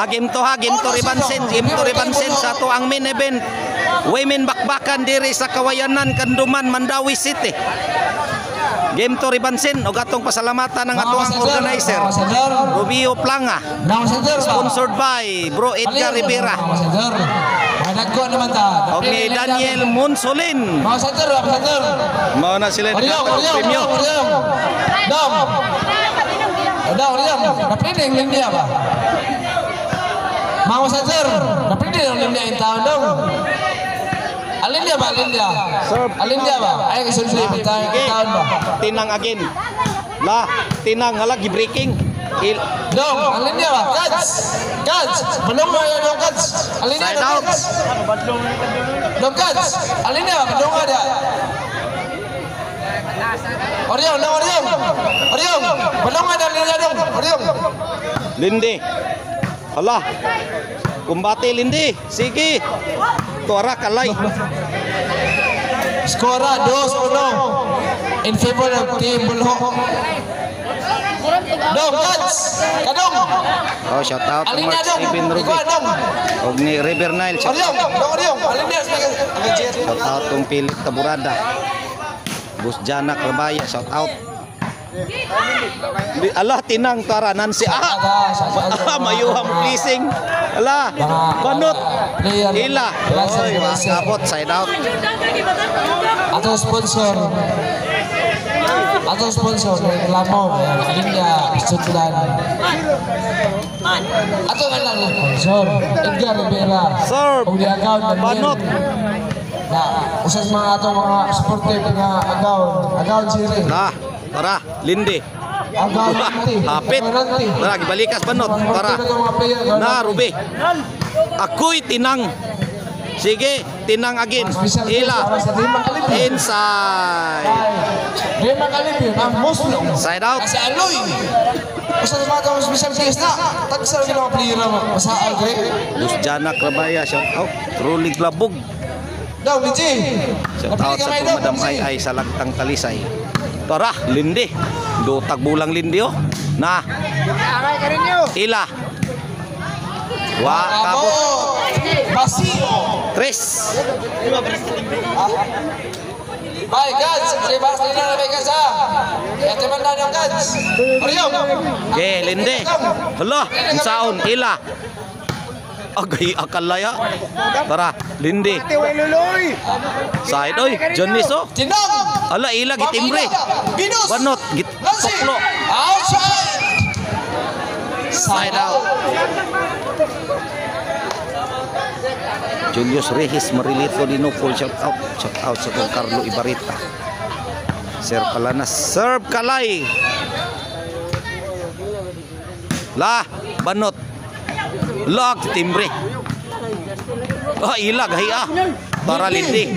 game to Ribansin sa to ang main event. Women bakbakan diri sa Kawayanan, Kanduman, Mandawi City. Game to Ribansin og atong pasalamatan ng atong organizer Rubio Planga. Sponsored by Bro Edgar Rivera. Og ni Daniel Monsolin. Mao na sila premium. Napili ang Lindia ba? Mau saja, napili ang Lindia yung taon dong. Alindia ba? Alindia ba? Ay, kasunod yung taon ba? Tinang again. Tinang lagi breaking. Dong, Alindia ba? Kats! Manong mo yan dong, Kats! Alindia dong, Kats! Dong, Kats! Alindia ba? Manong mo dia. Oriong! Manong mo yan Alindia dong! Oriong! Lindi. Allah. Kumbate Lindi. Sige. Tuara kalay. Skora 2-1 in favor of Team Bulho. Dong, Kats! Kadong! Oh, shout out to Mark Steven Ruby. Og ni River Nile. Shout out tong Philip Taburada. Bus Jana Krabaya. Shout out. Allah tinang taranan si mayuham pleasing. Allah banot ila. Oy, makabot side out. Atau sponsor reklamo Lindia Sutlan. Atau ngalang sponsor Edgar Rivera. Serve banot. Nah, usas mga atong mga supporter nga agaw siri. Tara, Lindi. Hapit. Tara, gibalikas banot. Tara. Na, Ruby. Ako'y tinang. Sige, tinang again. Ila. Inside. Side out. Kasi aloy. Usas mga atong special case na. Tagsal ng mga player na masaal. Bus Jana Krabaya. Shout out. Truly Glabog. Daw, Liji. Shout out sa Madam Ay sa Lagtang Talisay. Tara, Lindi. Dutag bulang Lindi oh. Na. Ila. Kabot. Basio. Tres. Bye, guys. Terima kasih na namin ka sa. Ito man na ng guys. Oriong. Okay, Lindi. Hala, insaon. Ila. Agay akalaya. Tara, Lindi. Side oy, Johnny so. Tinang. Ala ila gitimbre. Banot gitoklo. Outside. Side out. Julius Rehis Marilito Dinopol shout out sa Carlo Ibarita. Sir Palanas, serve kalay. Banot. Timbre. Ilag hiya. Para Lindi.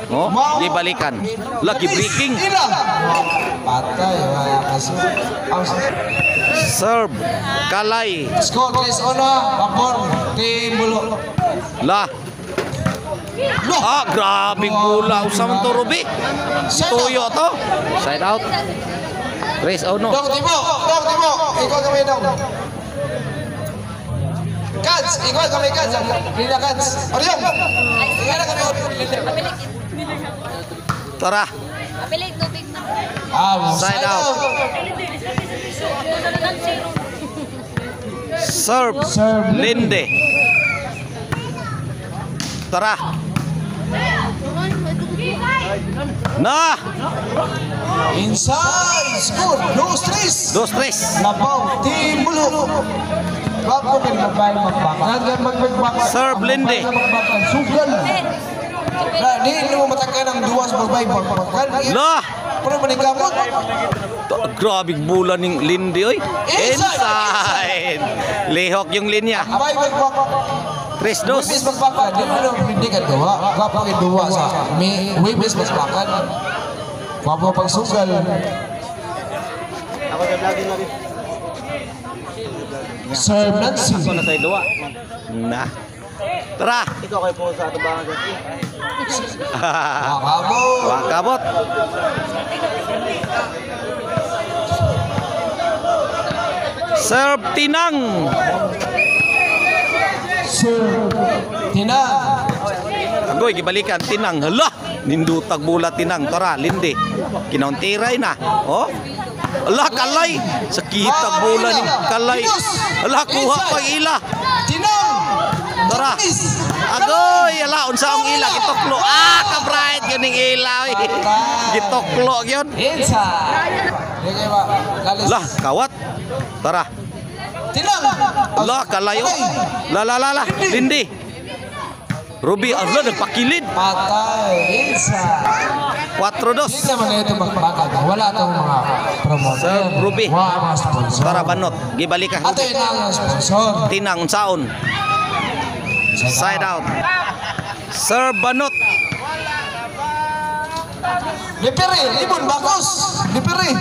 Oh, dibalikan. Lagi breaking. Patay serve kalay. Score is Babor Team Bulho. Grabe gula usam to Ruby. Tuyo to. Side out. Race Ono. Dong Timo. Ikaw kami dong. Kats, ikaw kami Kats. Lina Kats. Oriong. Ikaw kami. Tara. Side out. Serve Linde. Tara. Nah. Inside score 2-3. 2-3. Labaw Team Bulho. Bago kan magbakbakan. Serve Linde. Sugal. Di mo matakan ang duwas magbakbakan. Pero manigamot. Grabe bulan ning Lindi oy. Inside. Lihok yung linya. Abay magbakbakan. 3-2. Wibis magbakan. Di mo hindi ka gawa. Gapang iduwa sa wibis magbakan. Bago pang sugal. Ako sa vlogin lagi. Serve Nancy. Ako na sa idua. Nah. Tara. Ikaw kayo po sa atubangan dyan. Wakabot. Serve Tinang. Sir Tinang. Agoy gibalikan tinang. Hala, nindutag bola tinang. Tara, lindi. Kinauntiray na. Oh. Hala, kalay. Sakitag bola ni kalay. Hala, kuha pa ila. Tinang. Tara. Agoy, ala unsa ang ila gitoklo. Ka-bright yun ning ila. Gitoklo yun. Inside. Okay ba? Lalis. Lah, kawat. Tara. Tinang. Lah, kalayo. La. Lindi. Ruby, Allah nagpakilid. Patay. Inside. 4-2. Hindi naman na ito magbagal. Wala itong mga promoter. Sir Ruby. Wala mga sponsor. Tara banot. Gibalik ka. Ato yun ang sponsor. Tinang unsaon. Side out. Sir Banot. Lipiri. Libon. Bakos. Lipiri.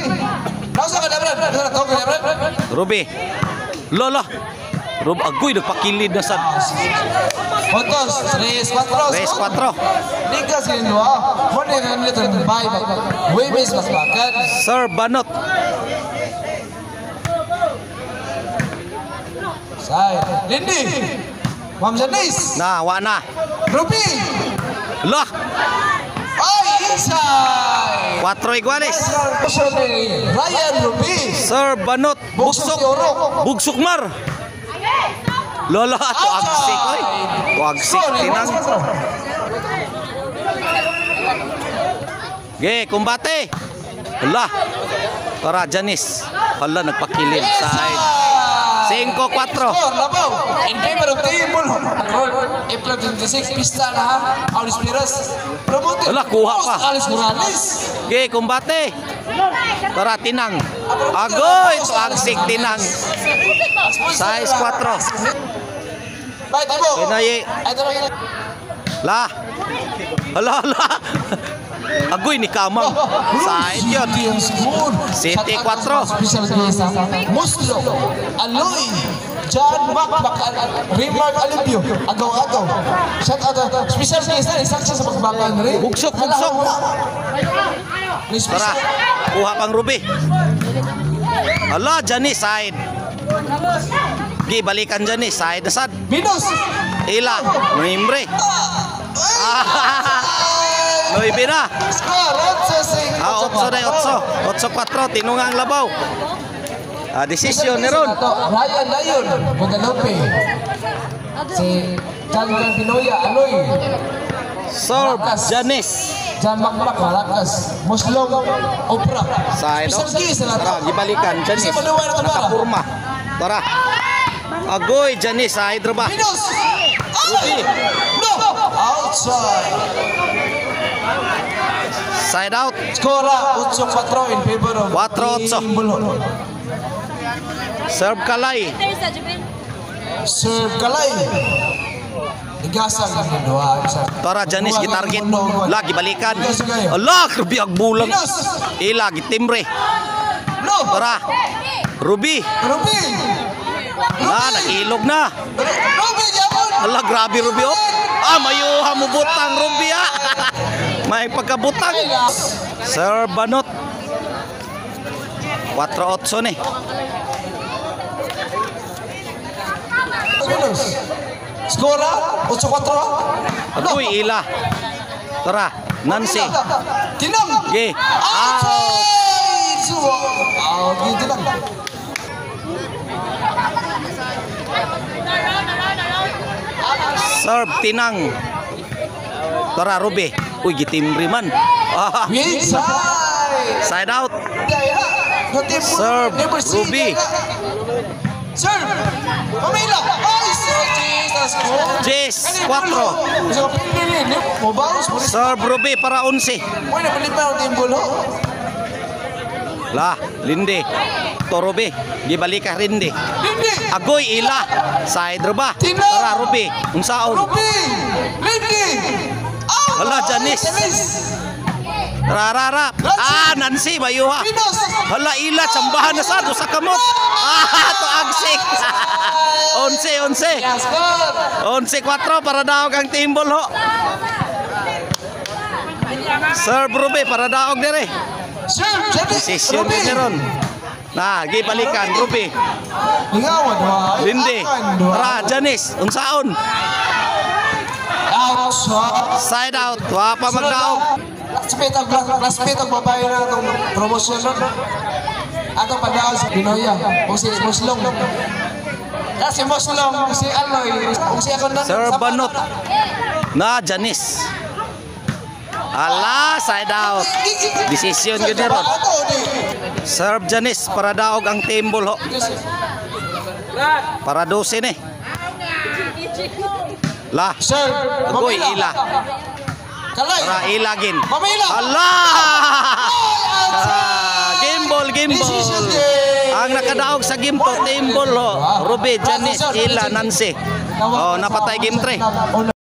Nausa ka, Lebron. Nausa ka, tawag ka, Lebron. Ruby. Lola. Rub agoy nagpakilid na sa Puntos. 3-4. race 4. Ligas ka nyo. Muna nga nito ng bahay. Women's basbakan. Sir Banot. Side. Lindy. Ma'am Janice. Wa na. Ruby. Lah. Ay, inside. 4 iguales. Puso ni Ryan Ruby. Sir Banot. Bugsok ni Orok. Bugsok mar. Lola, tuagsik oy. Tuagsik tinang. Ge, kumbate. Hala. Tara, Janice. Hala, nagpakilid. Side. 5-4. Score, labaw. In favor of Team Bull. April 26, pista na ha. Aulis Piras. Promoted. Ala, kuha pa. Alice Morales. Ge, kumbate. Tara, tinang. Agoy, tuagsik tinang. Size 4. Baik, Tibo. Kinayi. Ay, tara, kinayi. La. Hala. Agoy ni Kamang. Side yun. City 4. Special guest ha. Muslo. Aloy. John Macbac. Remark Alipio. Agaw-agaw. Shout out. Special guest na. Isaksya sa pagbakan rin. Bugsok. Tara. Kuha pang Ruby. Hala, Janice side. Gi balikan Janice side na sad. Binus. Ila, Noimbre. Noibe na. Score. 8 na 8. 8-4 tinungang labaw. Desisyon ni Ron. Ryan Layon. Guadalupe. Si Chalgan Pinoya. Aloy. Serve Janice. John Macbac. Malakas. Muslong. Opera. Side. Special guest na Tara, gibalikan Janice. Nakapurma. Tara. Agoy Janice side ba? Binus. Ruby. No. Outside. Side out. Skora 8-4 in favor of 4-8. Team Bulhol. Serve Kalay. Serve Kalay. Igasang ng dua. Tara Janice gitarget. Lagi balikan. Allah, Ruby agbulang. Ila gitimbre. No. Tara. Ruby. Ruby. Nakilog na. Ruby Japon. Allah, grabe Ruby oh. Mayuha mo butang Ruby May pagkabutang. Sir Banot. 4-8 ni. Skora 8-4. Agoy ila. Tara, Nancy. Tinang. Ge. Outside. Out gitu lang. Serve Tinang. Tara Ruby. Uy, gitimbre man. Inside. Side out. Serve Ruby. Serve. Pamela. Ay, Jesus. Jess 4. Serve Ruby para 11. Pwede palit pa ang timbol ho. La, Lindi. To Ruby. Gibalik ka Rindi. Lindy. Agoy ila. Side ba? Tinang. Tara Ruby. Unsaon? Ruby. Lindy. Hala, Janice. Rarara. Nancy mayuha. Pinos. Hala ila chambahan na sa kamot. To agsik. 11. Yes, good. 11-4 para daog ang timbol ho. Serve Ruby para daog dire. Serve. Janice. Desisyon Ruby. ni Ron. Na, gibalikan, Ruby. Lingawan, wa. Lindi. Ra, Janice, unsaon? Out, shot. Side out, wa pa magdaog. Classmate ang babae na itong promotion nun. Ato padaan sa Pinoya. Kung si Muslong. Kasi Muslong, kung si Aloy, kung si ako na. Sir Banot. Na, Janice. Ala, side out. Decision yun ni Ron. Serve Janice para daog ang table ho. Para 12 eh. La. Sir, Agoy, ila. Kalay. Para ilagin. Mamila. Ala! Game ball, game ball. Ang nakadaog sa game to, table ho. Ruby, Janice, Ila, Nancy. Oh, napatay game 3.